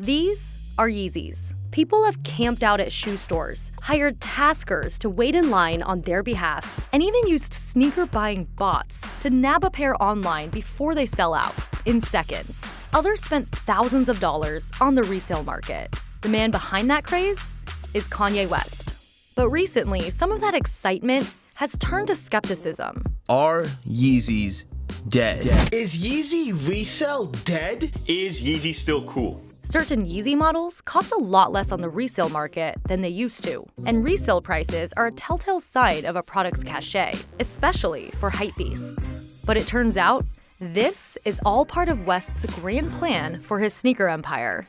These are Yeezys. People have camped out at shoe stores, hired taskers to wait in line on their behalf, and even used sneaker buying bots to nab a pair online before they sell out in seconds. Others spent thousands of dollars on the resale market. The man behind that craze is Kanye West. But recently, some of that excitement has turned to skepticism. Are Yeezys dead? Is Yeezy resale dead? Is Yeezy still cool? Certain Yeezy models cost a lot less on the resale market than they used to, and resale prices are a telltale sign of a product's cachet, especially for hypebeasts. But it turns out, this is all part of West's grand plan for his sneaker empire.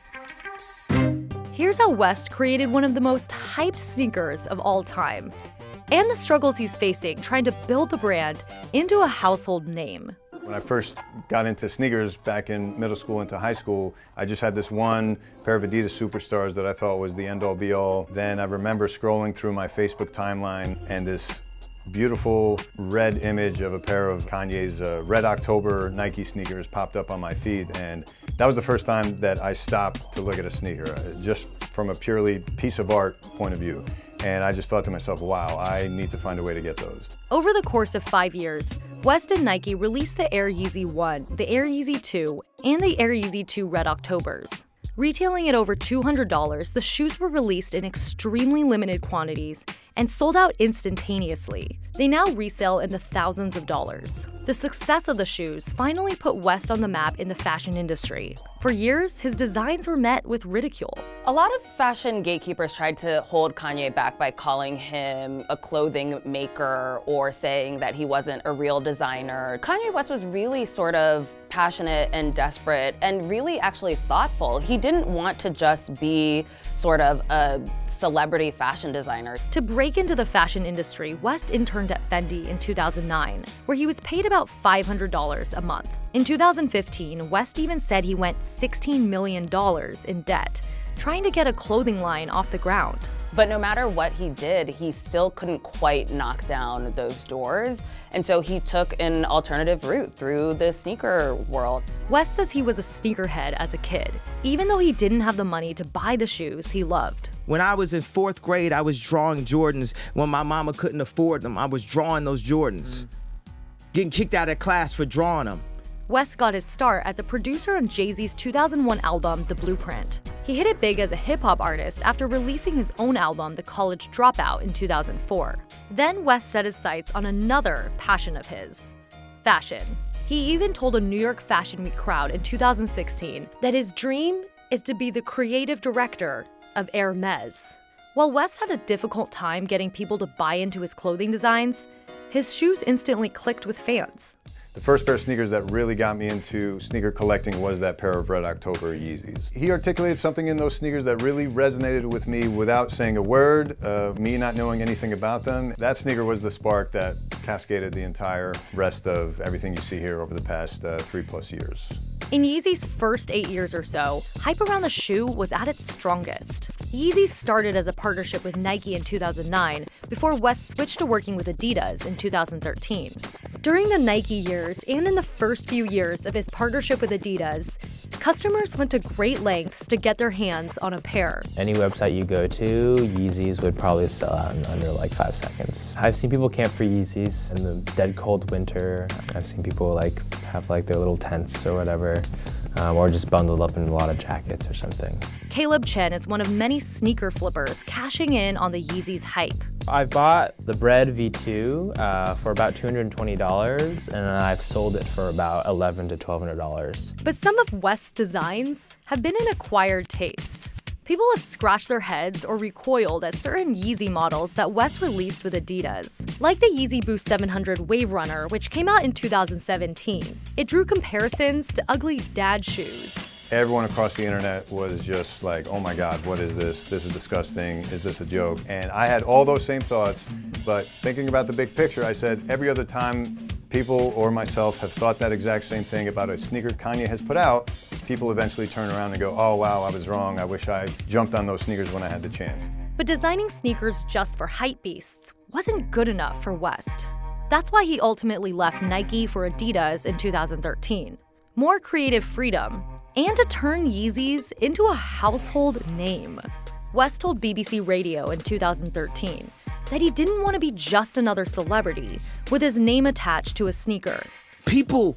Here's how West created one of the most hyped sneakers of all time, and the struggles he's facing trying to build the brand into a household name. When I first got into sneakers back in middle school into high school, I just had this one pair of Adidas Superstars that I thought was the end-all be-all. Then I remember scrolling through my Facebook timeline and this beautiful red image of a pair of Kanye's Red October Nike sneakers popped up on my feed, and that was the first time that I stopped to look at a sneaker, just from a purely piece of art point of view. And I just thought to myself, wow, I need to find a way to get those. Over the course of 5 years, West and Nike released the Air Yeezy 1, the Air Yeezy 2, and the Air Yeezy 2 Red Octobers. Retailing at over $200, the shoes were released in extremely limited quantities and sold out instantaneously. They now resell in the thousands of dollars. The success of the shoes finally put West on the map in the fashion industry. For years, his designs were met with ridicule. A lot of fashion gatekeepers tried to hold Kanye back by calling him a clothing maker or saying that he wasn't a real designer. Kanye West was really sort of passionate and desperate and really actually thoughtful. He didn't want to just be sort of a celebrity fashion designer. To break into the fashion industry, West interned at Fendi in 2009, where he was paid about $500 a month. In 2015, West even said he went $16 million in debt, trying to get a clothing line off the ground. But no matter what he did, he still couldn't quite knock down those doors. And so he took an alternative route through the sneaker world. West says he was a sneakerhead as a kid, even though he didn't have the money to buy the shoes he loved. When I was in 4th grade, I was drawing Jordans. When my mama couldn't afford them, I was drawing those Jordans. Getting kicked out of class for drawing them. West got his start as a producer on Jay-Z's 2001 album, The Blueprint. He hit it big as a hip-hop artist after releasing his own album, The College Dropout, in 2004. Then West set his sights on another passion of his: fashion. He even told a New York Fashion Week crowd in 2016 that his dream is to be the creative director of Hermes. While West had a difficult time getting people to buy into his clothing designs, his shoes instantly clicked with fans. The first pair of sneakers that really got me into sneaker collecting was that pair of Red October Yeezys. He articulated something in those sneakers that really resonated with me without saying a word, me not knowing anything about them. That sneaker was the spark that cascaded the entire rest of everything you see here over the past 3+ years. In Yeezy's first 8 years or so, hype around the shoe was at its strongest. Yeezy started as a partnership with Nike in 2009 before West switched to working with Adidas in 2013. During the Nike years and in the first few years of his partnership with Adidas, customers went to great lengths to get their hands on a pair. Any website you go to, Yeezys would probably sell out in under like 5 seconds. I've seen people camp for Yeezys in the dead cold winter. I've seen people have their little tents or whatever, or just bundled up in a lot of jackets or something. Caleb Chen is one of many sneaker flippers cashing in on the Yeezy's hype. I bought the Bread V2 for about $220, and I've sold it for about $1,100 to $1,200. But some of West's designs have been an acquired taste. People have scratched their heads or recoiled at certain Yeezy models that West released with Adidas, like the Yeezy Boost 700 Wave Runner, which came out in 2017. It drew comparisons to ugly dad shoes. Everyone across the internet was just like, oh my God, what is this? This is disgusting. Is this a joke? And I had all those same thoughts, but thinking about the big picture, I said every other time people or myself have thought that exact same thing about a sneaker Kanye has put out, people eventually turn around and go, oh wow, I was wrong. I wish I jumped on those sneakers when I had the chance. But designing sneakers just for hype beasts wasn't good enough for West. That's why he ultimately left Nike for Adidas in 2013. More creative freedom, and to turn Yeezys into a household name. West told BBC Radio in 2013 that he didn't want to be just another celebrity with his name attached to a sneaker. People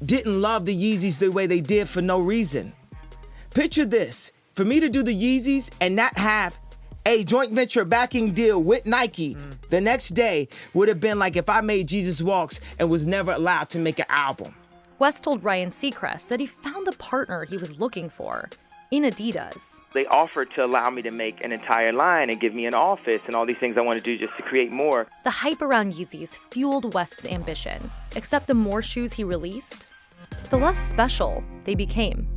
didn't love the Yeezys the way they did for no reason. Picture this, for me to do the Yeezys and not have a joint venture backing deal with Nike the next day would have been like if I made Jesus Walks and was never allowed to make an album. West told Ryan Seacrest that he found the partner he was looking for in Adidas. They offered to allow me to make an entire line and give me an office and all these things I want to do just to create more. The hype around Yeezys fueled West's ambition, except the more shoes he released, the less special they became.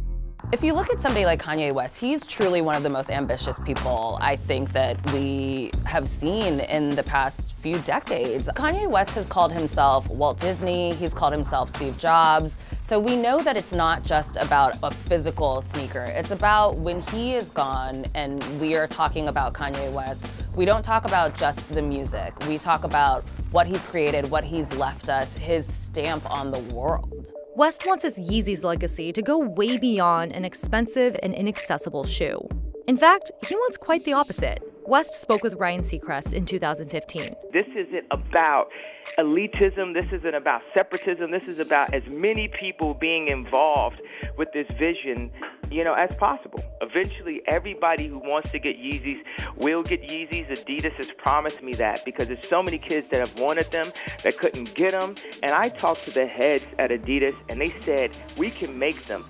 If you look at somebody like Kanye West, he's truly one of the most ambitious people I think that we have seen in the past few decades. Kanye West has called himself Walt Disney, he's called himself Steve Jobs. So we know that it's not just about a physical sneaker. It's about when he is gone and we are talking about Kanye West, we don't talk about just the music. We talk about what he's created, what he's left us, his stamp on the world. West wants his Yeezys legacy to go way beyond an expensive and inaccessible shoe. In fact, he wants quite the opposite. West spoke with Ryan Seacrest in 2015. This isn't about elitism. This isn't about separatism. This is about as many people being involved with this vision, as possible. Eventually, everybody who wants to get Yeezys will get Yeezys. Adidas has promised me that because there's so many kids that have wanted them that couldn't get them. And I talked to the heads at Adidas, and they said, we can make them.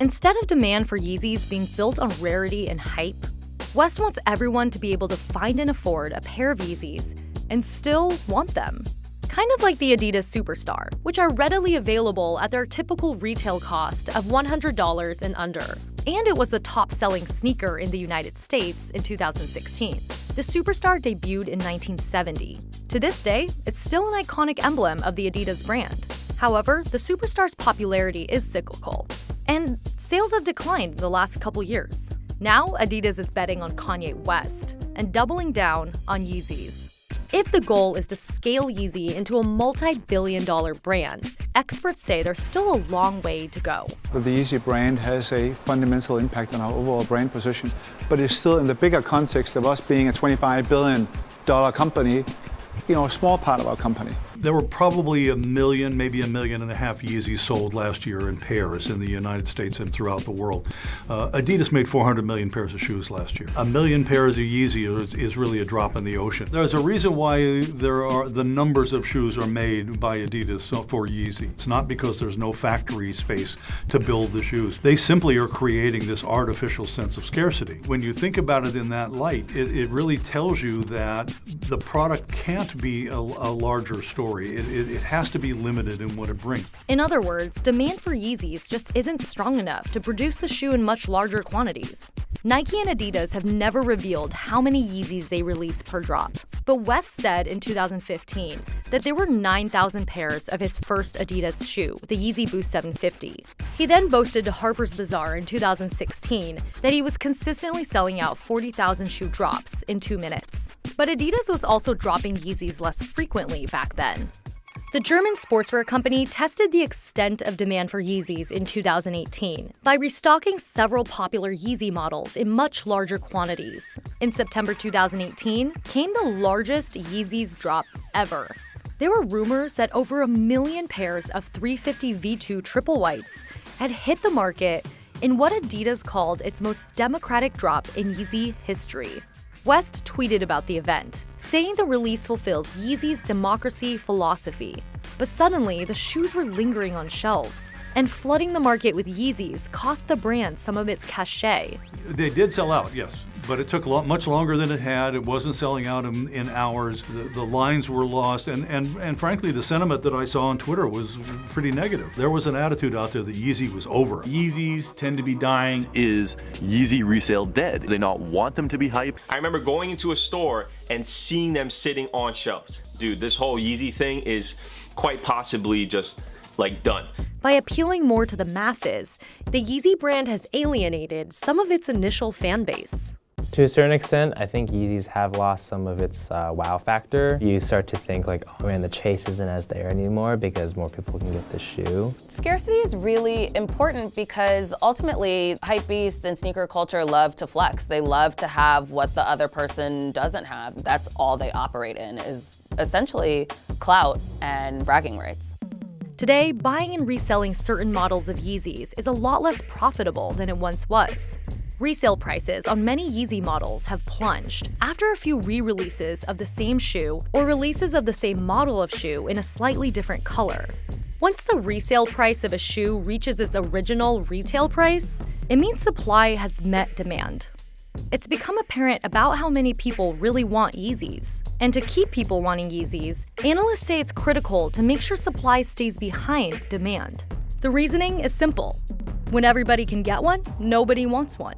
Instead of demand for Yeezys being built on rarity and hype, West wants everyone to be able to find and afford a pair of Yeezys and still want them. Kind of like the Adidas Superstar, which are readily available at their typical retail cost of $100 and under. And it was the top-selling sneaker in the United States in 2016. The Superstar debuted in 1970. To this day, it's still an iconic emblem of the Adidas brand. However, the Superstar's popularity is cyclical, and sales have declined in the last couple years. Now, Adidas is betting on Kanye West and doubling down on Yeezys. If the goal is to scale Yeezy into a multi-billion-dollar brand, experts say there's still a long way to go. The Yeezy brand has a fundamental impact on our overall brand position, but it's still in the bigger context of us being a $25 billion company, a small part of our company. There were probably 1 million, maybe 1.5 million Yeezys sold last year in pairs in the United States and throughout the world. Adidas made 400 million pairs of shoes last year. 1 million pairs of Yeezy is really a drop in the ocean. There's a reason why the numbers of shoes are made by Adidas for Yeezy. It's not because there's no factory space to build the shoes. They simply are creating this artificial sense of scarcity. When you think about it in that light, it really tells you that the product can't be a larger story. It has to be limited in what it brings. In other words, demand for Yeezys just isn't strong enough to produce the shoe in much larger quantities. Nike and Adidas have never revealed how many Yeezys they release per drop. But West said in 2015 that there were 9,000 pairs of his first Adidas shoe, the Yeezy Boost 750. He then boasted to Harper's Bazaar in 2016 that he was consistently selling out 40,000 shoe drops in 2 minutes. But Adidas was also dropping Yeezys less frequently back then. The German sportswear company tested the extent of demand for Yeezys in 2018 by restocking several popular Yeezy models in much larger quantities. In September 2018 came the largest Yeezys drop ever. There were rumors that over 1 million pairs of 350 V2 triple whites had hit the market in what Adidas called its most democratic drop in Yeezy history. West tweeted about the event, saying the release fulfills Yeezy's democracy philosophy. But suddenly, the shoes were lingering on shelves, and flooding the market with Yeezys cost the brand some of its cachet. They did sell out, yes, but it took much longer than it had. It wasn't selling out in hours. The lines were lost, and frankly, the sentiment that I saw on Twitter was pretty negative. There was an attitude out there that Yeezy was over. Yeezys tend to be dying. Is Yeezy resale dead? Do they not want them to be hyped? I remember going into a store and seeing them sitting on shelves. Dude, this whole Yeezy thing is quite possibly just done. By appealing more to the masses, the Yeezy brand has alienated some of its initial fan base. To a certain extent, I think Yeezys have lost some of its wow factor. You start to think like, oh man, the chase isn't as there anymore because more people can get the shoe. Scarcity is really important because ultimately hypebeast and sneaker culture love to flex. They love to have what the other person doesn't have. That's all they operate in, is essentially clout and bragging rights. Today, buying and reselling certain models of Yeezys is a lot less profitable than it once was. Resale prices on many Yeezy models have plunged after a few re-releases of the same shoe or releases of the same model of shoe in a slightly different color. Once the resale price of a shoe reaches its original retail price, it means supply has met demand. It's become apparent about how many people really want Yeezys. And to keep people wanting Yeezys, analysts say it's critical to make sure supply stays behind demand. The reasoning is simple. When everybody can get one, nobody wants one.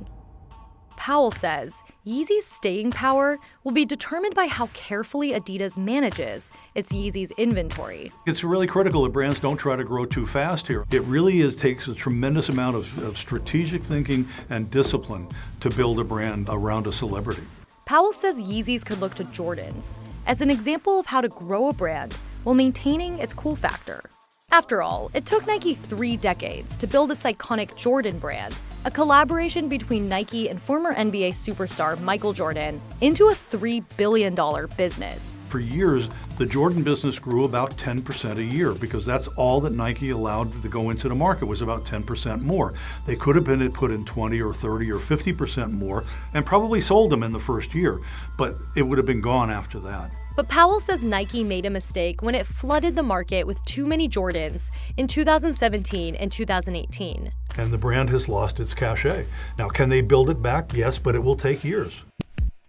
Powell says Yeezy's staying power will be determined by how carefully Adidas manages its Yeezy's inventory. It's really critical that brands don't try to grow too fast here. It really takes a tremendous amount of strategic thinking and discipline to build a brand around a celebrity. Powell says Yeezys could look to Jordans as an example of how to grow a brand while maintaining its cool factor. After all, it took Nike 3 decades to build its iconic Jordan brand, a collaboration between Nike and former NBA superstar Michael Jordan, into a $3 billion business. For years, the Jordan business grew about 10% a year because that's all that Nike allowed to go into the market, was about 10% more. They could have been put in 20 or 30 or 50% more and probably sold them in the first year, but it would have been gone after that. But Powell says Nike made a mistake when it flooded the market with too many Jordans in 2017 and 2018. And the brand has lost its cachet. Now, can they build it back? Yes, but it will take years.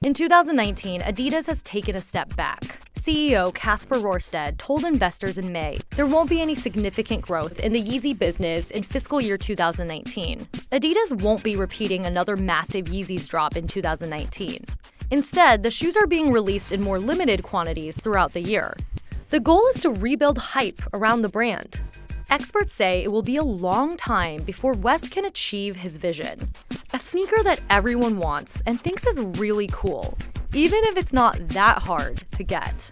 In 2019, Adidas has taken a step back. CEO Kasper Rorsted told investors in May there won't be any significant growth in the Yeezy business in fiscal year 2019. Adidas won't be repeating another massive Yeezys drop in 2019. Instead, the shoes are being released in more limited quantities throughout the year. The goal is to rebuild hype around the brand. Experts say it will be a long time before West can achieve his vision. A sneaker that everyone wants and thinks is really cool, even if it's not that hard to get.